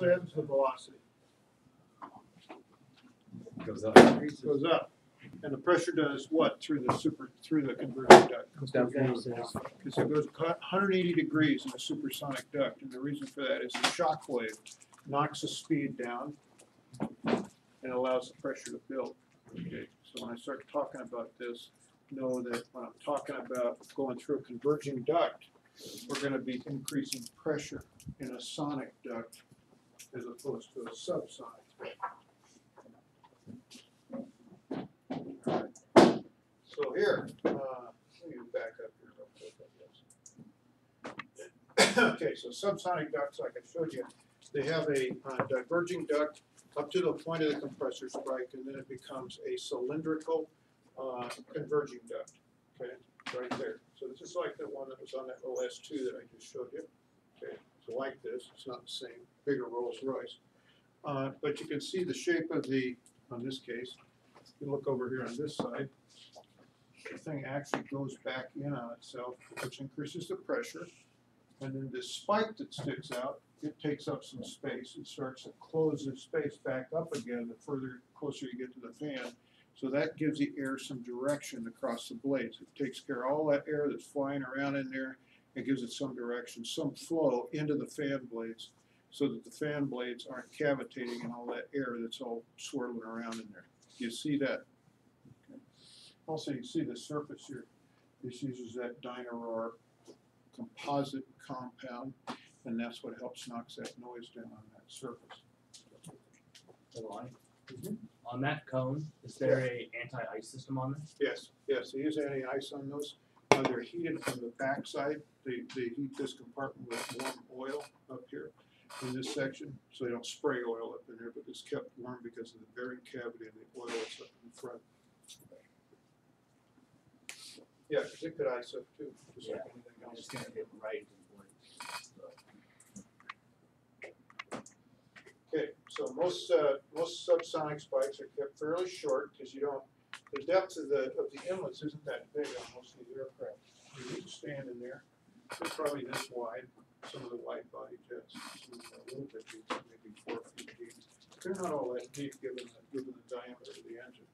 descends, the velocity Goes up. goes up. And the pressure does what through the conversion duct? Comes down. Because it goes 180 degrees in a supersonic duct, and the reason for that is the shock wave knocks the speed down and allows the pressure to build. Okay, so when I start talking about this, know that when I'm talking about going through a converging duct, we're going to be increasing pressure in a sonic duct as opposed to a subsonic duct. So here, let me back up here real quick, I guess. Okay, so subsonic ducts, like I showed you, they have a diverging duct up to the point of the compressor spike, and then it becomes a cylindrical converging duct, okay, right there. So this is like the one that was on that OS2 that I just showed you. Okay, so like this, it's not the same, bigger Rolls Royce. But you can see the shape of the, on this case, you look over here on this side, the thing actually goes back in on itself, which increases the pressure. And then this spike that sticks out, it takes up some space. It starts to close the space back up again the closer you get to the fan. So that gives the air some direction across the blades. It takes care of all that air that's flying around in there. It gives it some direction, some flow into the fan blades so that the fan blades aren't cavitating in all that air that's all swirling around in there. You see that? Okay. Also, you see the surface here. This uses that Dynaroar composite compound, and that's what helps knocks that noise down on that surface. On that cone, is there a anti-ice system on this? Yes, yes, they use anti-ice on those. They're heated from the backside. They heat this compartment with warm oil up here in this section, so they don't spray oil up in there, but it's kept warm because of the bearing cavity and the oil that's up in front. Yeah, because it could ice up too, just like anything I'm else. just gonna hit right into the blade. Okay, so most subsonic spikes are kept fairly short because you don't. The depth of the inlets isn't that big on most of these aircraft. You need to stand in there. They're probably this wide. Some of the wide body jets, some of them are a little bit deep, maybe 4 feet deep. They're not all that deep given the diameter of the engine.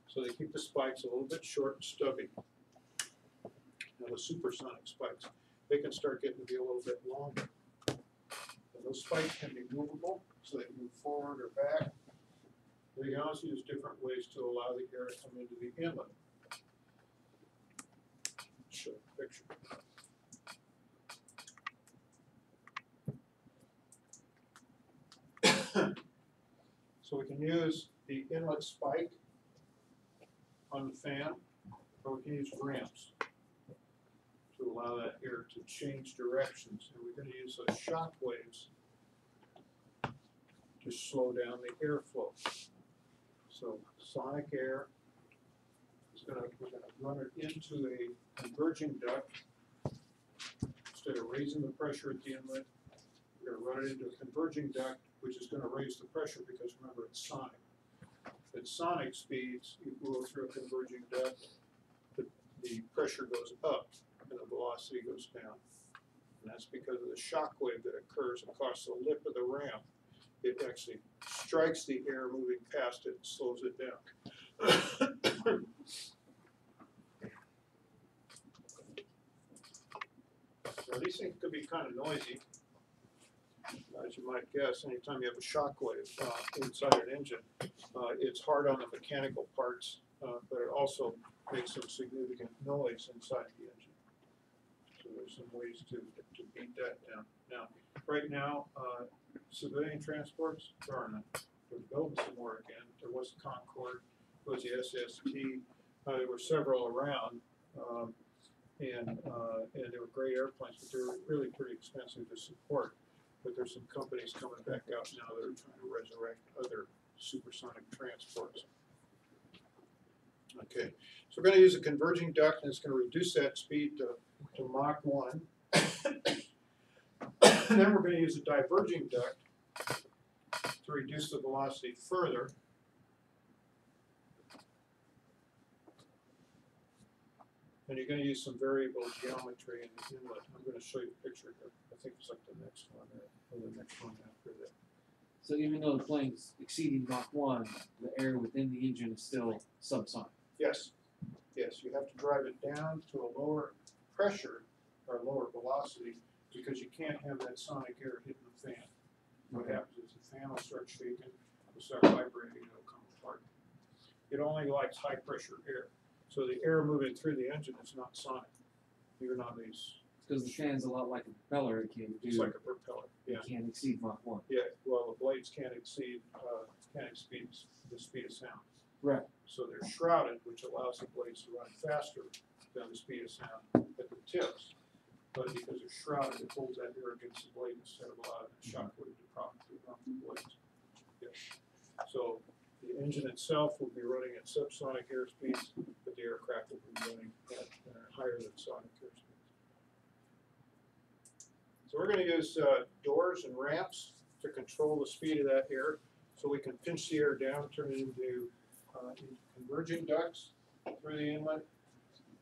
So they keep the spikes a little bit short and stubby. Now the supersonic spikes, they can start getting to be a little bit longer. And those spikes can be movable, so they can move forward or back. They can also use different ways to allow the air to come into the inlet. Show a picture. So we can use the inlet spike on the fan, or we can use ramps to allow that air to change directions. And we're going to use those shock waves to slow down the airflow. So sonic air is we're going to run it into a converging duct. Instead of raising the pressure at the inlet, we're going to run it into a converging duct, which is going to raise the pressure because remember it's sonic. At sonic speeds, you go through a converging duct, the pressure goes up and the velocity goes down. And that's because of the shock wave that occurs across the lip of the ramp. It actually strikes the air moving past it and slows it down. Now these things could be kind of noisy. As you might guess, anytime you have a shock wave inside an engine, it's hard on the mechanical parts, but it also makes some significant noise inside the engine. So there's some ways to beat that down. Now, right now, civilian transports, there are none. We're building some more again. There was Concorde, there was the SST, there were several around, and they were great airplanes, but they were really pretty expensive to support. But there's some companies coming back out now that are trying to resurrect other supersonic transports. Okay, so we're going to use a converging duct, and it's going to reduce that speed to Mach 1. And then we're going to use a diverging duct to reduce the velocity further. And you're going to use some variable geometry in the inlet. I'm going to show you a picture here. I think it's like the next one or the next one after that. So even though the plane's exceeding Mach 1, the air within the engine is still subsonic. Yes, yes, you have to drive it down to a lower pressure or lower velocity because you can't have that sonic air hitting the fan. What happens is the fan will start shaking, it'll start vibrating, it'll come apart. It only likes high pressure air. So the air moving through the engine is not sonic. You're not these. Because the fan's a lot like a propeller, it can do. It's like a propeller. Yeah. It can't exceed Mach 1. Yeah. Well, the blades can't exceed the speed of sound. Right. So they're shrouded, which allows the blades to run faster than the speed of sound at the tips. But because they're shrouded, it holds that air against the blade instead of allowing the shock wave to propagate off the blades. Yes. So the engine itself will be running at subsonic airspeeds, but the aircraft will be running at higher than sonic airspeeds. So we're going to use doors and ramps to control the speed of that air, so we can pinch the air down, turn it into converging ducts through the inlet,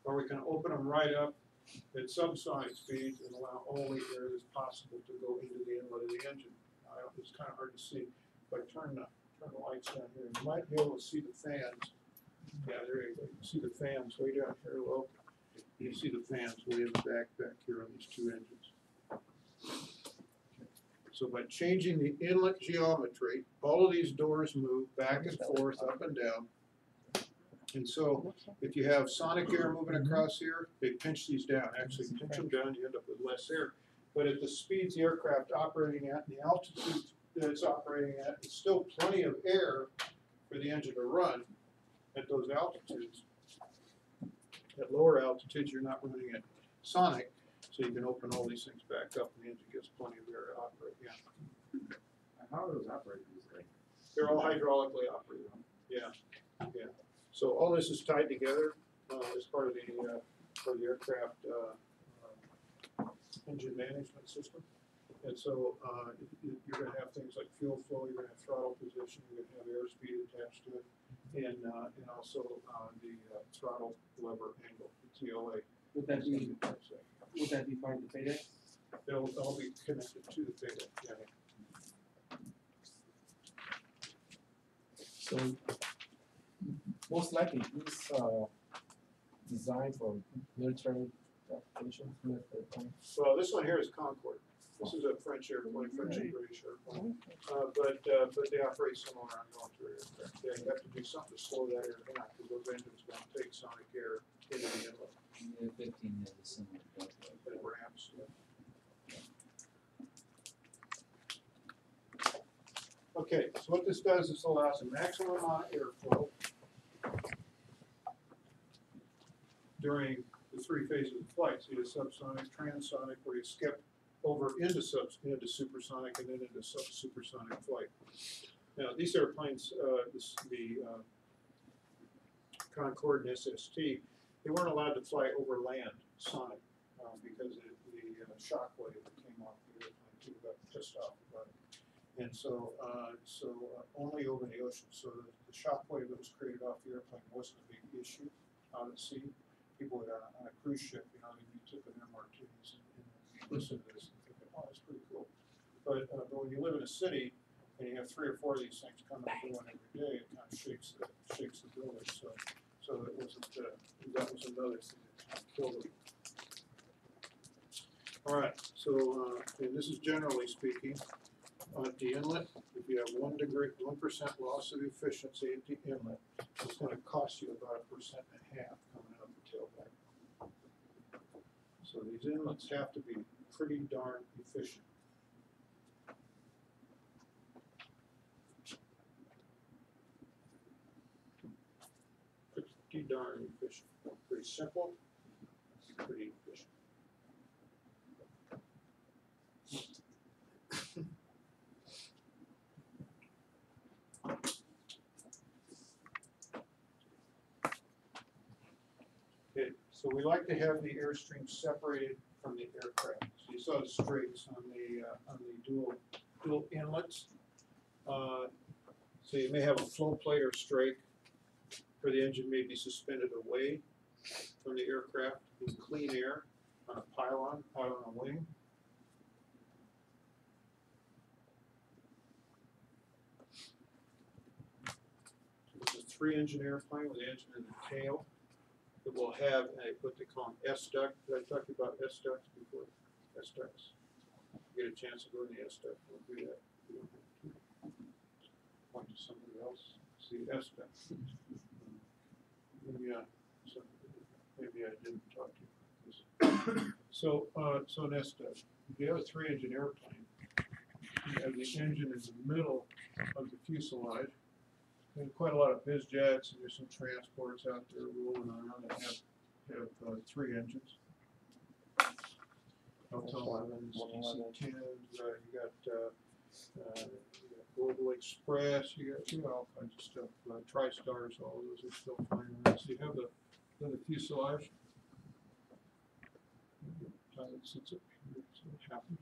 or we can open them right up at subsonic speeds and allow all the air that's possible to go into the inlet of the engine. It's kind of hard to see. If I turn the lights down here, you might be able to see the fans. Yeah, there you go. You can see the fans way down here low. You can see the fans way in the back here on these two engines. So by changing the inlet geometry, all of these doors move back and forth, up and down. And so if you have sonic air moving across here, they pinch these down. Actually, pinch them down, you end up with less air. But at the speeds the aircraft operating at and the altitude that it's operating at, it's still plenty of air for the engine to run at those altitudes. At lower altitudes, you're not running at sonic. So you can open all these things back up and the engine gets plenty of air to operate, yeah. And how are those operated these days? They're all hydraulically operated, yeah, yeah. So all this is tied together as part of the aircraft engine management system. And so you're going to have things like fuel flow, you're going to have throttle position, you're going to have airspeed attached to it, and also the throttle lever angle, the TLA. Would that be part of the FADEC? They'll all be connected to the FADEC, yeah. So most likely these are designed for military applications. Well, this one here is Concorde. This is a French airplane, French and British airplane. But they operate similar on military aircraft. Yeah, you have to do something to slow that air down because those engines don't take sonic air into the inlet. The 15 has a similar duct. And ramps. Yeah. Okay, so what this does is allows a maximum amount of airflow during the three phases of flight. So you have subsonic, transonic, where you skip over into supersonic and then into supersonic flight. Now these airplanes, the Concorde and SST, they weren't allowed to fly over land sonic because the shock wave that came off the airplane, people got pissed off about it. And so, only over the ocean. So the shock wave that was created off the airplane wasn't a big issue out at sea. People would, on a cruise ship, you know, you took an MRTs and listen to this and think, oh, that's pretty cool. But when you live in a city and you have 3 or 4 of these things coming and going every day, it kind of shakes the building. So it wasn't, that was another thing that kind of killed it. All right, so and this is generally speaking. At the inlet, if you have 1% loss of efficiency at the inlet, it's going to cost you about 1.5% coming out the tailpipe. So these inlets have to be pretty darn efficient. Pretty darn efficient. Pretty simple, pretty efficient. Okay, so we like to have the airstream separated from the aircraft. So you saw the strakes on the dual inlets. So you may have a flow plate or strake where the engine may be suspended away from the aircraft in clean air on a pylon out on a wing. 3-engine airplane with the engine in the tail. It will have what they call an S duct. Did I talk to you about S ducts before? S ducts. You get a chance to go in the S duct, we'll do that. You don't have to point to somebody else, see S ducts. Yeah, so maybe I didn't talk to you about this. So an S duct. If you have a 3-engine airplane, you have the engine in the middle of the fuselage. There's quite a lot of biz jets and there's some transports out there rolling around that have 3 engines. L-11s, DC-10s, you got Global Express, you got all kinds of stuff. TriStars, all of those are still flying around. So you have the fuselage. Pilot sits up here, so happy.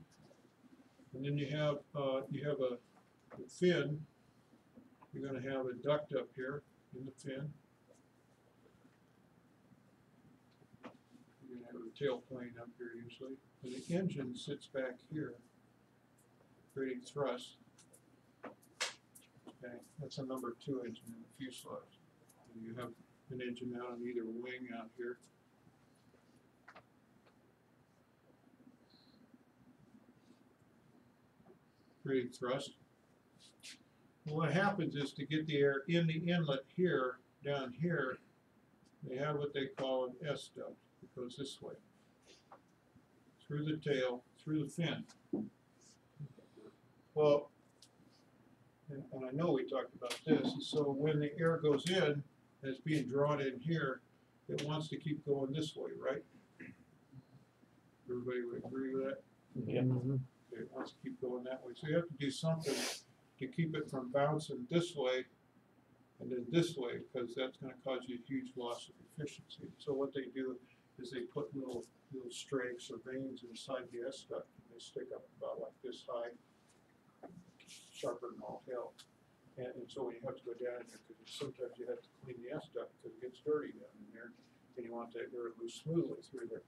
And then you have a fin. You're going to have a duct up here in the fin. You're going to have a tailplane up here usually. And the engine sits back here, creating thrust. Okay, that's a number 2 engine in the fuselage. And you have an engine out on either wing out here. Creating thrust. Well, what happens is to get the air in the inlet here, down here, they have what they call an S duct. It goes this way, through the tail, through the fin. Well, and I know we talked about this, so when the air goes in, and it's being drawn in here, it wants to keep going this way, right? Everybody would agree with that? Yeah. It wants to keep going that way. So you have to do something to keep it from bouncing this way and then this way, because that's going to cause you a huge loss of efficiency. So what they do is they put little strakes or veins inside the S duct, and they stick up about like this high, sharper than all hell. And so when you have to go down in there, because sometimes you have to clean the S duct because it gets dirty down in there, and you want that air to move smoothly through there.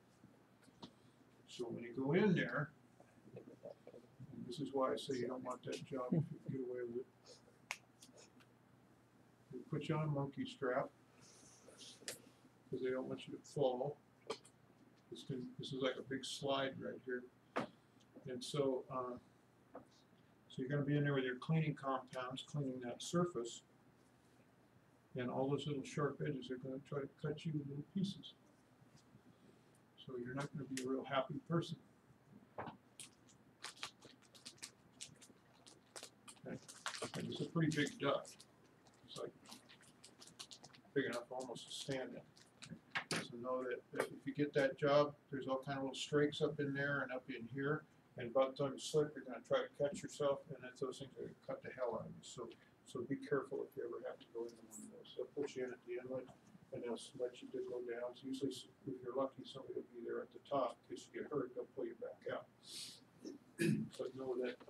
So when you go in there, and this is why I say you don't want that job if you can get away with it. They put you on a monkey strap because they don't want you to fall. This is like a big slide right here, and so so you're going to be in there with your cleaning compounds, cleaning that surface, and all those little sharp edges are going to try to cut you in little pieces. So you're not going to be a real happy person. Okay. And it's a pretty big duct. It's like big enough almost to stand in. So know that if you get that job, there's all kind of little strakes up in there and up in here. And about the time you slip, you're going to try to catch yourself, and that's those things are going to cut the hell out of you. So be careful if you ever have to go into one of those. They'll put you in at the inlet, and they'll let you go down. So usually, if you're lucky, somebody will be there at the top. In case you get hurt, they'll pull you back out. But know that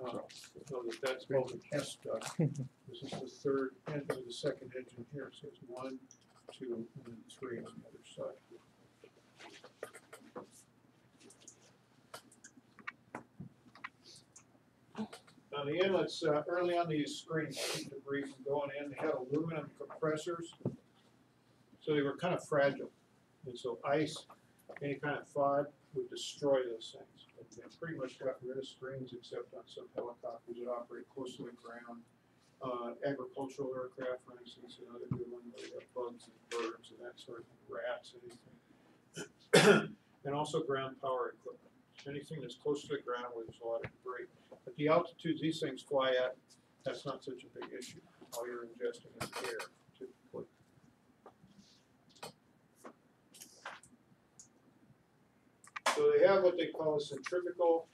that's called an S duct. This is the third and the second engine here. So it's 1, 2, and then 3 on the other side. Now the inlets, early on these screens, keep debris from going in. They had aluminum compressors, so they were kind of fragile. And so ice, any kind of fog would destroy those things. And they pretty much got rid of screens except on some helicopters that operate close to the ground. Agricultural aircraft, for instance, another good one where they have bugs and birds and that sort of thing, rats, anything. And also ground power equipment. Anything that's close to the ground where there's a lot of debris. At the altitudes these things fly at, that's not such a big issue. All you're ingesting is air, typically. So they have what they call a centrifugal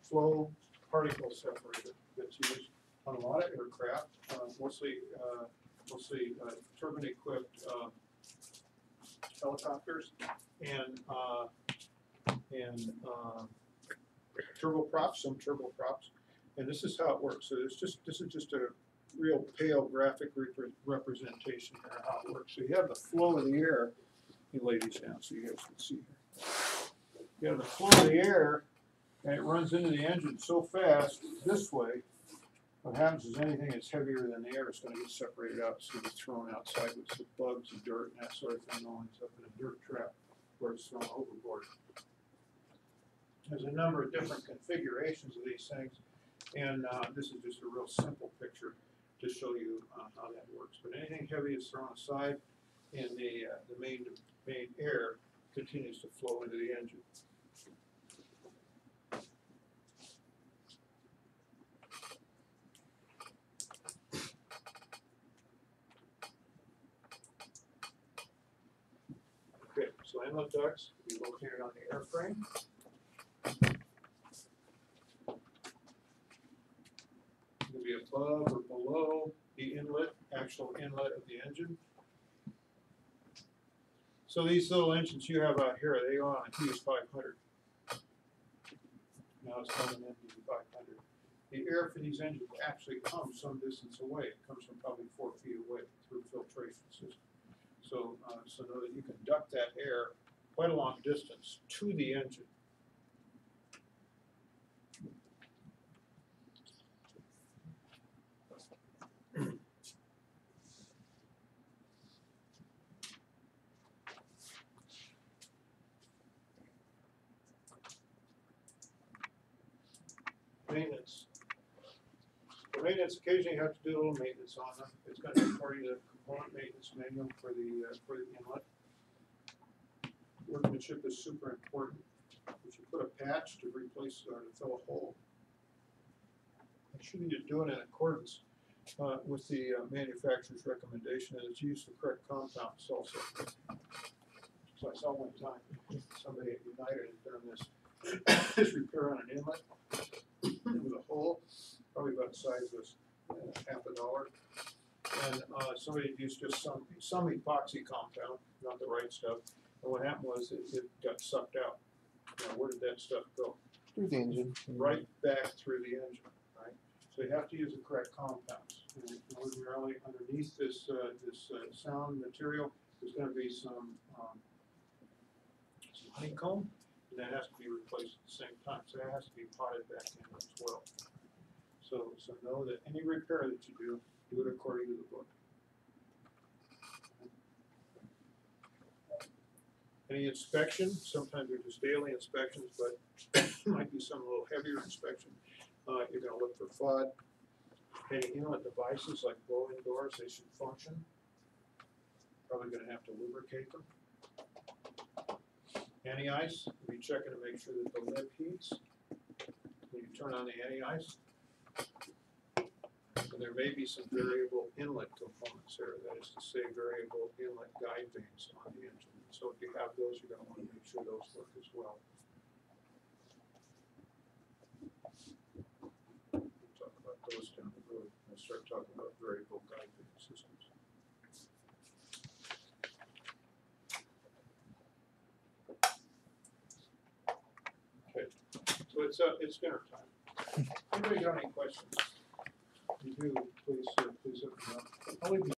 flow particle separator that's used on a lot of aircraft, mostly turbine-equipped helicopters and turboprops, some turboprops, and this is how it works. So this is just a real pale graphic representation of how it works. So you have the flow of the air. Let me lay these down so you guys can see here. You have the flow of the air, and it runs into the engine so fast this way What happens is anything that's heavier than the air is gonna get separated out, it's gonna be thrown outside with some bugs and dirt and that sort of thing, all ends up in a dirt trap where it's thrown overboard. There's a number of different configurations of these things, and this is just a real simple picture to show you how that works. But anything heavy is thrown aside, and the main air continues to flow into the engine. Okay, so inlet ducts will be located on the airframe. It'll be above or below the inlet, actual inlet of the engine. So these little engines you have out here, they are on a Hughes 500. Now it's coming in the 500. The air for these engines actually comes some distance away. It comes from probably 4 feet away through a filtration system. So, so know that you can duct that air quite a long distance to the engine. Maintenance. For maintenance, occasionally you have to do a little maintenance on them. It's going to be part of the component maintenance manual for the inlet. Workmanship is super important. If you put a patch to replace or to fill a hole, make sure that you're doing it in accordance with the manufacturer's recommendation, and it's used the correct compounds also. So I saw one time somebody at United had done this repair on an inlet. It was a hole, probably about the size of $half, and somebody used just some epoxy compound, not the right stuff. And what happened was it got sucked out. Now, where did that stuff go? Through the engine. Right back through the engine, right? So you have to use the correct compounds. And ordinarily, underneath this sound material, there's going to be some honeycomb, and that has to be replaced at the same time. So that has to be potted back in as well. So know that any repair that you do it according to the book. Any inspection, sometimes they're just daily inspections, but might be some a little heavier inspection. You're going to look for FUD. Any inlet devices like blowing doors, they should function. Probably going to have to lubricate them. Anti-ice, you'll be checking to make sure that the lip heats when you turn on the anti-ice. So there may be some variable inlet components there, that is to say variable inlet guide vanes on the engine. So if you have those, you're going to want to make sure those work as well. We'll talk about those down the road. We'll start talking about variable guide vane systems. Okay, so it's dinner time. Anybody got any questions? If you do, please let me know.